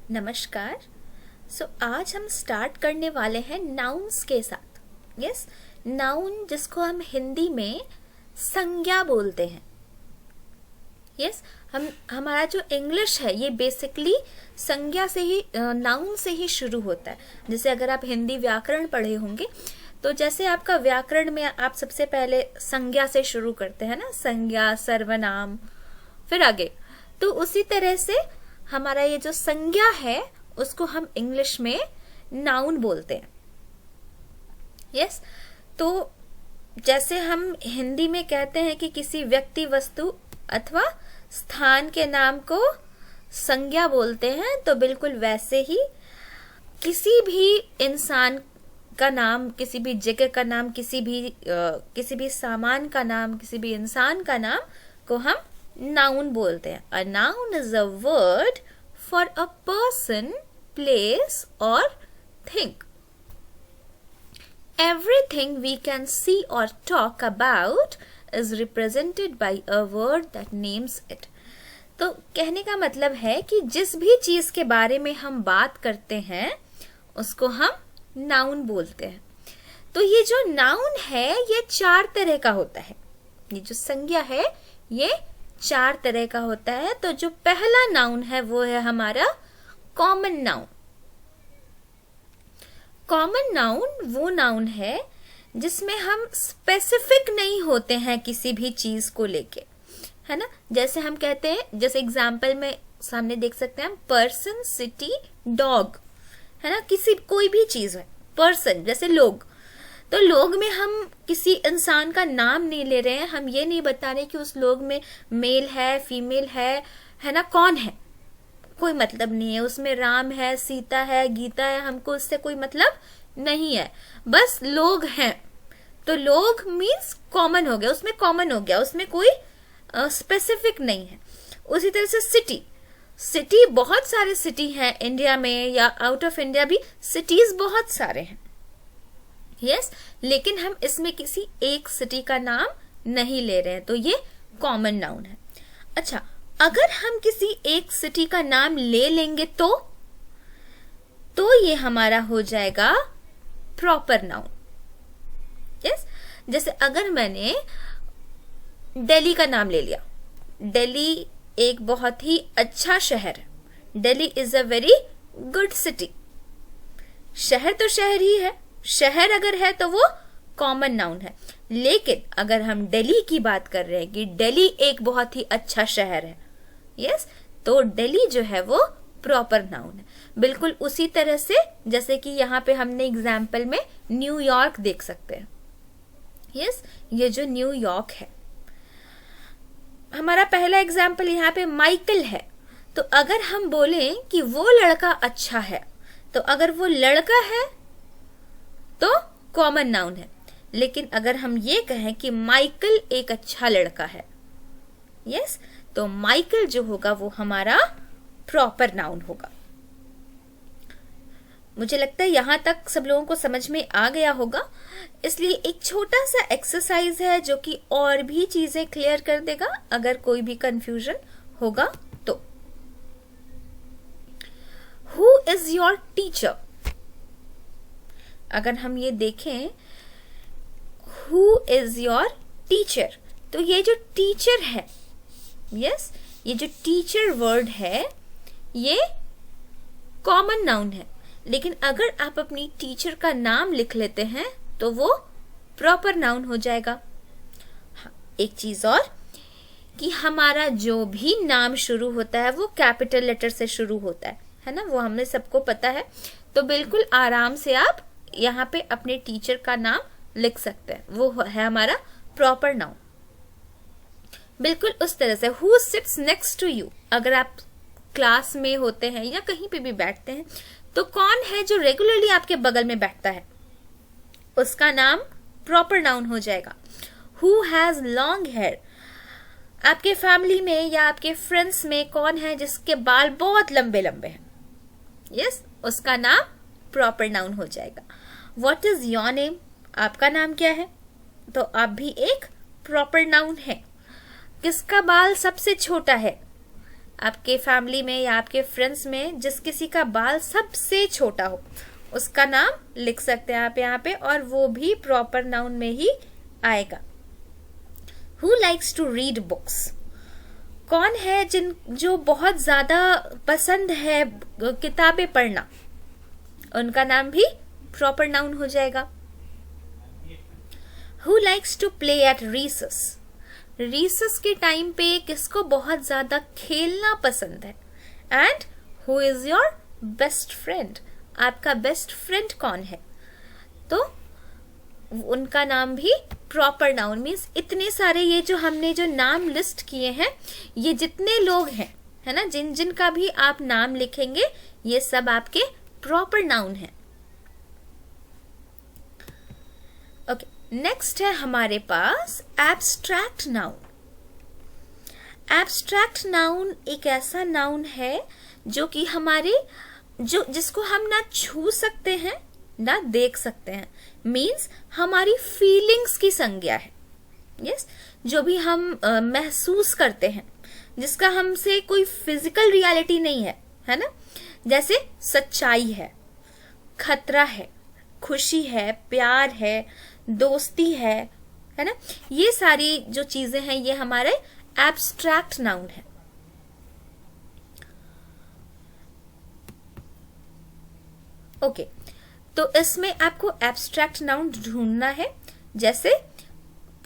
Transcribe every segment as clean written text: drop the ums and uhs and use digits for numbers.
नमस्कार। आज हम स्टार्ट करने वाले हैं नाउन्स के साथ। यस, नाउन जिसको हम हिंदी में संज्ञा बोलते हैं। यस, हमारा जो इंग्लिश है ये बेसिकली संज्ञा से ही, नाउन से ही शुरू होता है। जैसे अगर आप हिंदी व्याकरण पढ़े होंगे तो जैसे आपका व्याकरण में आप सबसे पहले संज्ञा से शुरू करते हैं ना, संज्ञा, सर्वनाम, फिर आगे। तो उसी तरह से हमारा ये जो संज्ञा है उसको हम इंग्लिश में नाउन बोलते हैं। यस, तो जैसे हम हिंदी में कहते हैं कि किसी व्यक्ति, वस्तु अथवा स्थान के नाम को संज्ञा बोलते हैं, तो बिल्कुल वैसे ही किसी भी इंसान का नाम, किसी भी जगह का नाम, किसी भी सामान का नाम, किसी भी इंसान का नाम को हम नाउन बोलते हैं। A noun is a word for a person, place or thing. Everything we can see or talk about is represented by a word that names it. तो कहने का मतलब है कि जिस भी चीज के बारे में हम बात करते हैं उसको हम नाउन बोलते हैं। तो ये जो नाउन है ये 4 तरह का होता है। ये जो संज्ञा है ये 4 तरह का होता है। तो जो पहला नाउन है वो है हमारा कॉमन नाउन। कॉमन नाउन वो नाउन है जिसमें हम स्पेसिफिक नहीं होते हैं किसी भी चीज को लेके, है ना। जैसे हम कहते हैं, जैसे एग्जाम्पल में सामने देख सकते हैं हम, पर्सन, सिटी, डॉग, है ना। कोई भी चीज है, पर्सन जैसे लोग, तो लोग में हम किसी इंसान का नाम नहीं ले रहे हैं। हम ये नहीं बता रहे कि उस लोग में मेल है, फीमेल है ना, कौन है, कोई मतलब नहीं है। उसमें राम है, सीता है, गीता है, हमको उससे कोई मतलब नहीं है, बस लोग हैं। तो लोग मीन्स कॉमन हो गया, उसमें कॉमन हो गया, उसमें कोई स्पेसिफिक नहीं है। उसी तरह से सिटी, बहुत सारे सिटी हैं इंडिया में या आउट ऑफ इंडिया भी सिटीज बहुत सारे हैं। यस, लेकिन हम इसमें किसी एक सिटी का नाम नहीं ले रहे हैं, तो ये कॉमन नाउन है। अच्छा, अगर हम किसी एक सिटी का नाम ले लेंगे तो ये हमारा हो जाएगा प्रॉपर नाउन। यस, जैसे अगर मैंने दिल्ली का नाम ले लिया, दिल्ली एक बहुत ही अच्छा शहर है। Delhi is a very good city. शहर तो शहर ही है, शहर अगर है तो वो कॉमन नाउन है। लेकिन अगर हम दिल्ली की बात कर रहे हैं कि दिल्ली एक बहुत ही अच्छा शहर है, यस, तो दिल्ली जो है वो प्रॉपर नाउन है। बिल्कुल उसी तरह से जैसे कि यहाँ पे हमने एग्जाम्पल में न्यूयॉर्क देख सकते हैं। यस, ये जो न्यूयॉर्क है, हमारा पहला एग्जाम्पल यहाँ पे माइकल है। तो अगर हम बोलें कि वो लड़का अच्छा है, तो अगर वो लड़का है तो कॉमन नाउन है। लेकिन अगर हम ये कहें कि माइकल एक अच्छा लड़का है, यस, तो माइकल जो होगा वो हमारा प्रॉपर नाउन होगा। मुझे लगता है यहां तक सब लोगों को समझ में आ गया होगा। इसलिए एक छोटा सा एक्सरसाइज है जो कि और भी चीजें क्लियर कर देगा अगर कोई भी कंफ्यूजन होगा तो। Who is your teacher? अगर हम ये देखें, हु इज योर टीचर, तो ये जो टीचर है, यस, ये जो टीचर वर्ड है ये कॉमन नाउन है। लेकिन अगर आप अपनी टीचर का नाम लिख लेते हैं तो वो प्रॉपर नाउन हो जाएगा। हाँ, एक चीज और कि हमारा जो भी नाम शुरू होता है वो कैपिटल लेटर से शुरू होता है ना, वो हमें सबको पता है। तो बिल्कुल आराम से आप यहाँ पे अपने टीचर का नाम लिख सकते हैं, वो है हमारा प्रॉपर नाउन। बिल्कुल उस तरह से who sits next to you, अगर आप क्लास में होते हैं या कहीं पे भी बैठते हैं तो कौन है जो रेगुलरली आपके बगल में बैठता है, उसका नाम प्रॉपर नाउन हो जाएगा। हु हैज लॉन्ग हेयर, आपके फैमिली में या आपके फ्रेंड्स में कौन है जिसके बाल बहुत लंबे लंबे हैं, यस, उसका नाम प्रॉपर नाउन हो जाएगा। व्हाट इज योर नेम, आपका नाम क्या है, तो आप भी एक प्रॉपर नाउन है। किसका बाल सबसे छोटा है, आपके फैमिली में या आपके फ्रेंड्स में जिस किसी का बाल सबसे छोटा हो, उसका नाम लिख सकते हैं आप यहाँ पे, और वो भी प्रॉपर नाउन में ही आएगा। Who likes to read books? कौन है जो बहुत ज्यादा पसंद है किताबें पढ़ना, उनका नाम भी प्रॉपर नाउन हो जाएगा। Who likes to play at recess? recess के टाइम पे किसको बहुत ज्यादा खेलना पसंद है? And who is your best friend? आपका बेस्ट फ्रेंड कौन है? तो उनका नाम भी प्रॉपर नाउन। मीन्स इतने सारे ये जो हमने जो नाम लिस्ट किए हैं, ये जितने लोग हैं, है ना, जिन जिन का भी आप नाम लिखेंगे, ये सब आपके प्रॉपर नाउन है। ओके, नेक्स्ट है हमारे पास एब्स्ट्रैक्ट नाउन। एब्स्ट्रैक्ट नाउन एक ऐसा नाउन है जो कि हमारे जिसको हम ना छू सकते हैं ना देख सकते हैं। मीन्स हमारी फीलिंग्स की संज्ञा है। यस, जो भी हम महसूस करते हैं, जिसका हमसे कोई फिजिकल रियलिटी नहीं है, है ना, जैसे सच्चाई है, खतरा है, खुशी है, प्यार है, दोस्ती है ना, ये सारी जो चीजें हैं ये हमारे एब्स्ट्रैक्ट नाउन है। ओके, तो इसमें आपको एब्स्ट्रैक्ट नाउन ढूंढना है। जैसे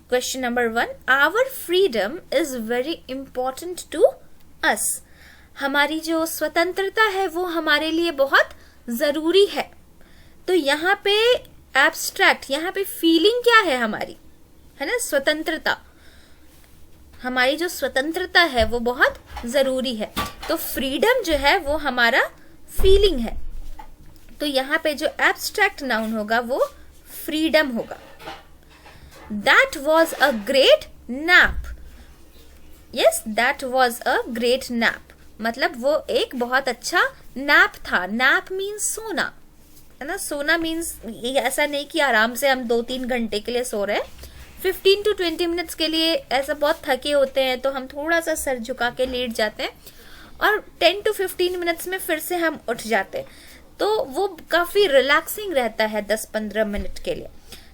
question number 1, our freedom is very important to us. हमारी जो स्वतंत्रता है वो हमारे लिए बहुत जरूरी है। तो यहाँ पे एब्स्ट्रैक्ट, यहाँ पे फीलिंग क्या है हमारी, है ना, स्वतंत्रता। हमारी जो स्वतंत्रता है वो बहुत जरूरी है। तो फ्रीडम जो है वो हमारा फीलिंग है। तो यहाँ पे जो एब्स्ट्रैक्ट नाउन होगा वो फ्रीडम होगा। That was a great nap. Yes, that was a great nap, मतलब वो एक बहुत अच्छा नैप था। नैप मीन्स सोना, है ना। सोना मीन्स ऐसा नहीं कि आराम से हम 2-3 घंटे के लिए सो रहे हैं। 15 to 20 मिनट्स के लिए ऐसा बहुत थके होते हैं तो हम थोड़ा सा सर झुका के लेट जाते हैं, और 10 to 15 मिनट्स में फिर से हम उठ जाते हैं। तो वो काफी रिलैक्सिंग रहता है 10-15 मिनट के लिए,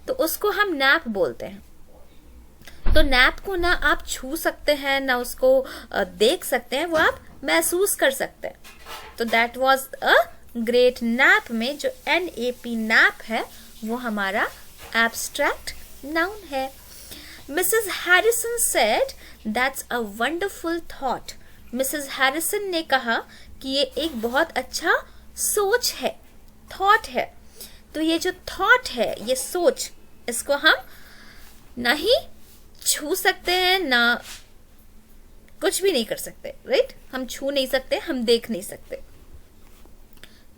तो उसको हम नैप बोलते हैं। तो नैप को ना आप छू सकते हैं ना उसको देख सकते हैं, वो आप महसूस कर सकते हैं। तो that was a great nap में जो NAP नैप है वो हमारा एब्स्ट्रैक्ट नाउन है। Mrs Harrison said that's a wonderful thought. Mrs Harrison ने कहा कि ये एक बहुत अच्छा सोच है, थॉट है। तो ये जो थॉट है, ये सोच, इसको हम ना ही छू सकते हैं ना कुछ भी नहीं कर सकते, राइट। हम छू नहीं सकते, हम देख नहीं सकते।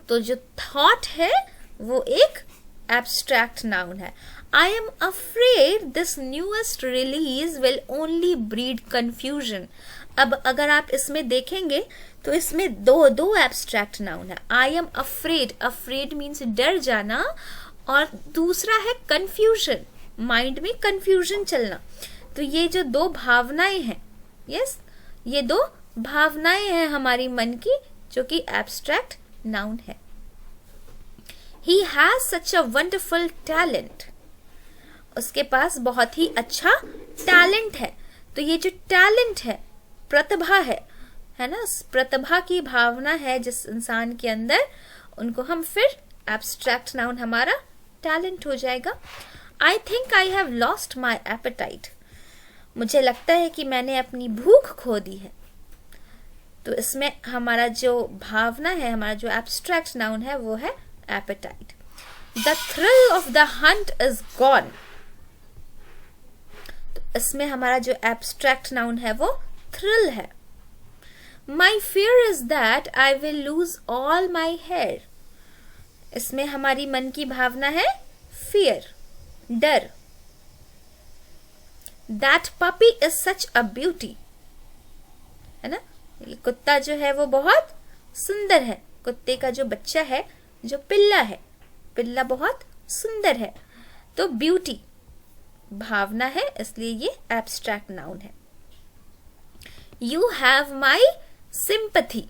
तो जो थॉट है वो एक एब्स्ट्रैक्ट नाउन है। I am afraid this newest release will only breed confusion. अब अगर आप इसमें देखेंगे तो इसमें दो एब्स्ट्रैक्ट नाउन है। I am afraid, afraid means डर जाना, और दूसरा है confusion, माइंड में confusion चलना। तो ये जो दो भावनाएं हैं, यस, ये दो भावनाएं हैं हमारी मन की, जो कि एब्स्ट्रैक्ट नाउन है। He has such a wonderful talent. उसके पास बहुत ही अच्छा टैलेंट है। तो ये जो टैलेंट है, प्रतिभा है ना, प्रतिभा की भावना है जिस इंसान के अंदर, उनको हम फिर एब्स्ट्रैक्ट नाउन हमारा टैलेंट हो जाएगा। I think I have lost my appetite. मुझे लगता है कि मैंने अपनी भूख खो दी है। तो इसमें हमारा जो भावना है, हमारा जो एब्स्ट्रैक्ट नाउन है वो है appetite. The thrill of the hunt is gone. तो इसमें हमारा जो एब्स्ट्रैक्ट नाउन है वो थ्रिल है। My fear is that I will lose all my hair. इसमें हमारी मन की भावना है फियर, डर। That puppy is such a beauty, है ना, ये कुत्ता जो है वो बहुत सुंदर है। कुत्ते का जो बच्चा है, जो पिल्ला है, पिल्ला बहुत सुंदर है। तो ब्यूटी भावना है, इसलिए ये एब्स्ट्रैक्ट नाउन है। यू हैव माई सिंपथी,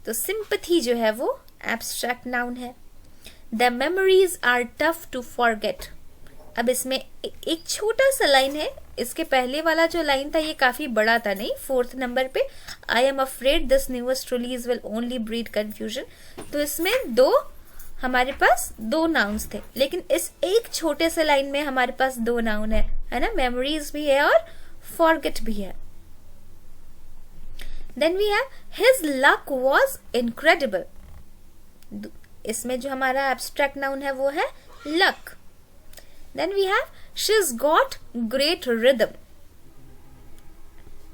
तो सिंपथी जो है वो एब्स्ट्रैक्ट नाउन है। The memories are tough to forget. अब इसमें एक छोटा सा लाइन है, इसके पहले वाला जो लाइन था ये काफी बड़ा था, नहीं, 4th नंबर पे, I am afraid this newest release will only breed confusion. तो इसमें हमारे पास दो नाउन्स थे, लेकिन इस एक छोटे से लाइन में हमारे पास दो नाउन है ना, मेमोरीज भी है और फॉरगेट भी है। Then we have his luck was incredible. इसमें जो हमारा एब्स्ट्रैक्ट नाउन है वो है luck. Then we have she's got great rhythm.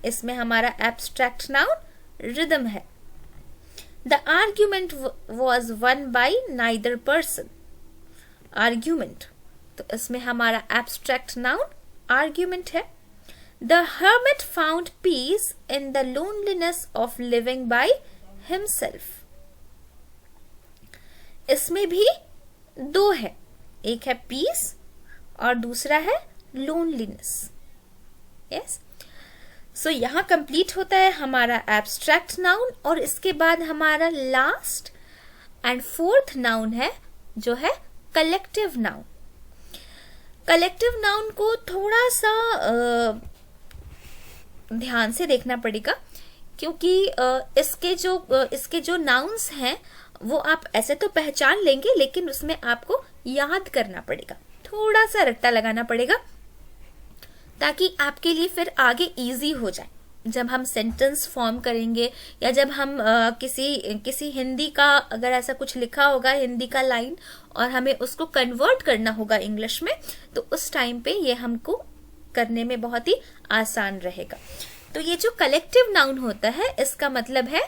इसमें हमारा एब्स्ट्रैक्ट नाउन रिदम है। The argument was won by neither person. Argument, तो इसमें हमारा एब्स्ट्रैक्ट नाउन आर्ग्यूमेंट है। The hermit found peace in the loneliness of living by himself. इसमें भी दो है, एक है पीस और दूसरा है लोनलीनेस। यस, सो यहां कंप्लीट होता है हमारा एब्स्ट्रैक्ट नाउन, और इसके बाद हमारा लास्ट एंड 4th नाउन है जो है कलेक्टिव नाउन। कलेक्टिव नाउन को थोड़ा सा ध्यान से देखना पड़ेगा, क्योंकि इसके जो नाउन्स हैं वो आप ऐसे तो पहचान लेंगे, लेकिन उसमें आपको याद करना पड़ेगा, थोड़ा सा रट्टा लगाना पड़ेगा, ताकि आपके लिए फिर आगे इजी हो जाए। जब हम सेंटेंस फॉर्म करेंगे या जब हम किसी हिंदी का अगर ऐसा कुछ लिखा होगा, हिंदी का लाइन, और हमें उसको कन्वर्ट करना होगा इंग्लिश में, तो उस टाइम पे ये हमको करने में बहुत ही आसान रहेगा। तो ये जो कलेक्टिव नाउन होता है, इसका मतलब है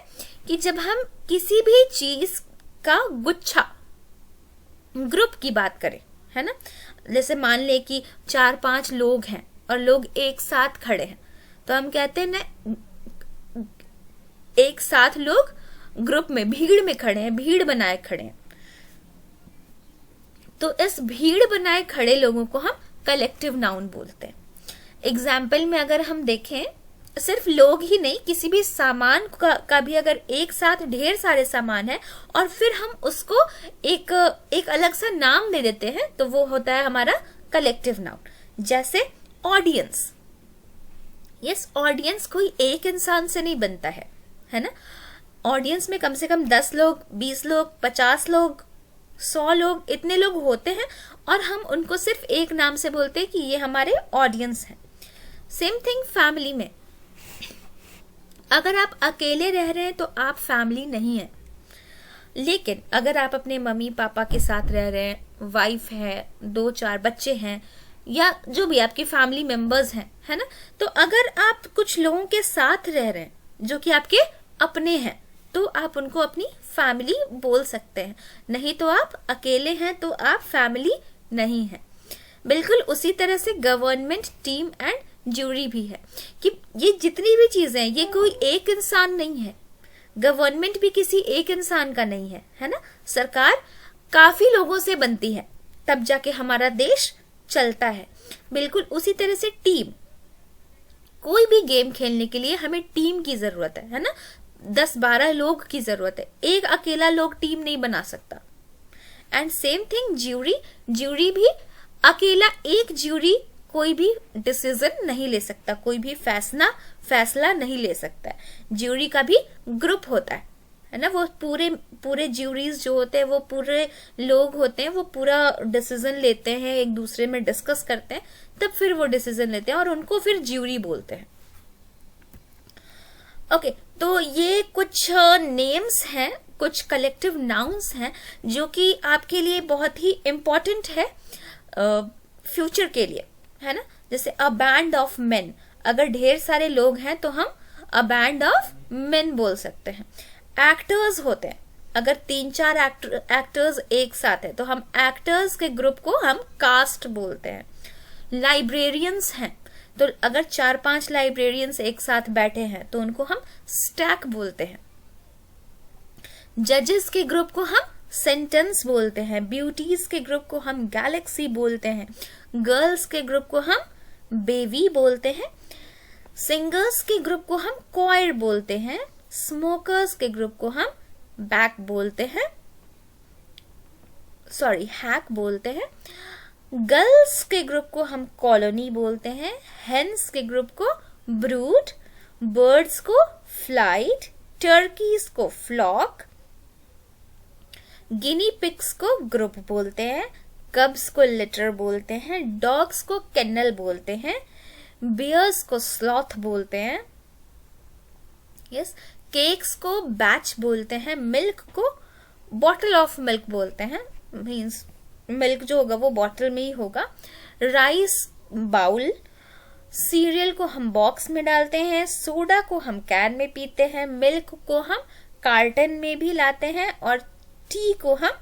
कि जब हम किसी भी चीज का गुच्छा, ग्रुप की बात करें, है ना, जैसे मान ले कि 4-5 लोग हैं और लोग एक साथ खड़े हैं, तो हम कहते हैं ना, एक साथ लोग ग्रुप में भीड़ में खड़े हैं, भीड़ बनाए खड़े हैं। तो इस भीड़ बनाए खड़े लोगों को हम कलेक्टिव नाउन बोलते हैं। एग्जाम्पल में अगर हम देखें, सिर्फ लोग ही नहीं, किसी भी सामान का भी अगर एक साथ ढेर सारे सामान है और फिर हम उसको एक अलग सा नाम दे देते हैं, तो वो होता है हमारा कलेक्टिव नाउन। जैसे ऑडियंस। यस, ऑडियंस कोई एक इंसान से नहीं बनता है ना। ऑडियंस में कम से कम 10 लोग, 20 लोग, 50 लोग, 100 लोग, इतने लोग होते हैं, और हम उनको सिर्फ एक नाम से बोलते हैं कि ये हमारे ऑडियंस हैं। सेम थिंग फैमिली में, अगर आप अकेले रह रहे हैं तो आप फैमिली नहीं है, लेकिन अगर आप अपने मम्मी पापा के साथ रह रहे हैं, वाइफ है, 2-4 बच्चे हैं, या जो भी आपकी फैमिली मेंबर्स हैं, है ना, तो अगर आप कुछ लोगों के साथ रह रहे हैं जो कि आपके अपने हैं, तो आप उनको अपनी फैमिली बोल सकते हैं। नहीं तो आप अकेले हैं तो आप फैमिली नहीं है। बिल्कुल उसी तरह से गवर्नमेंट, टीम एंड ज्यूरी भी है, कि ये जितनी भी चीजें हैं, ये कोई एक इंसान नहीं है। गवर्नमेंट भी किसी एक इंसान का नहीं है ना। सरकार काफी लोगों से बनती है, तब जाके हमारा देश चलता है। बिल्कुल उसी तरह से टीम, कोई भी गेम खेलने के लिए हमें टीम की जरूरत है ना, 10-12 लोग की जरूरत है, एक अकेला लोग टीम नहीं बना सकता। And same thing jury, jury भी अकेला एक ज्यूरी कोई भी डिसीजन नहीं ले सकता, कोई भी फैसला नहीं ले सकता। ज्यूरी का भी ग्रुप होता है ना, वो पूरे ज्यूरीज जो होते हैं वो पूरे लोग होते हैं, वो पूरा डिसीजन लेते हैं, एक दूसरे में डिस्कस करते हैं, तब फिर वो डिसीजन लेते हैं और उनको फिर ज्यूरी बोलते हैं। ओके, तो ये कुछ नेम्स हैं, कुछ कलेक्टिव नाउन्स हैं जो कि आपके लिए बहुत ही इम्पोर्टेंट है फ्यूचर के लिए, है ना। जैसे अ बैंड ऑफ मेन, अगर ढेर सारे लोग हैं तो हम अ बैंड ऑफ मेन बोल सकते हैं। एक्टर्स होते हैं, अगर 3-4 एक्टर्स एक साथ हैं तो हम एक्टर्स के ग्रुप को हम कास्ट बोलते हैं। लाइब्रेरियंस हैं, तो अगर 4-5 लाइब्रेरियंस एक साथ बैठे हैं तो उनको हम स्टैक बोलते हैं। जजेस के ग्रुप को हम सेंटेंस बोलते हैं। ब्यूटीज के ग्रुप को हम गैलेक्सी बोलते हैं। गर्ल्स के ग्रुप को हम बेवी बोलते हैं। सिंगर्स के ग्रुप को हम क्वायर बोलते हैं। स्मोकर्स के ग्रुप को हम बैक बोलते हैं, सॉरी हैक बोलते हैं। गर्ल्स के ग्रुप को हम कॉलोनी बोलते हैं। हेन्स के ग्रुप को ब्रूड, बर्ड्स को फ्लाइट, टर्कीज को फ्लॉक, गिनी पिग्स को ग्रुप बोलते हैं, कब्स को लिटर बोलते हैं, डॉग्स को केनल बोलते हैं, बियर्स को स्लॉथ बोलते हैं, यस, केक्स को बैच बोलते हैं, मिल्क को बॉटल ऑफ मिल्क बोलते हैं, मीन्स मिल्क जो होगा वो बॉटल में ही होगा, राइस बाउल, सीरियल को हम बॉक्स में डालते हैं, सोडा को हम कैन में पीते हैं, मिल्क को हम कार्टन में भी लाते हैं और टी को हम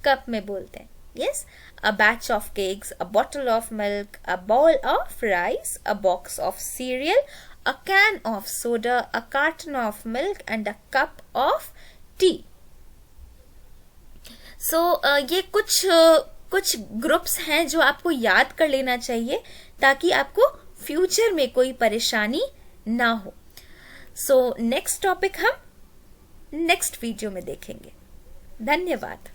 कप में बोलते हैं। Yes, a batch of cakes, a bottle of milk, a bowl of rice, a box of cereal, a can of soda, a carton of milk and a cup of tea. So ये कुछ groups हैं जो आपको याद कर लेना चाहिए ताकि आपको फ्यूचर में कोई परेशानी ना हो। सो नेक्स्ट टॉपिक हम नेक्स्ट वीडियो में देखेंगे। धन्यवाद।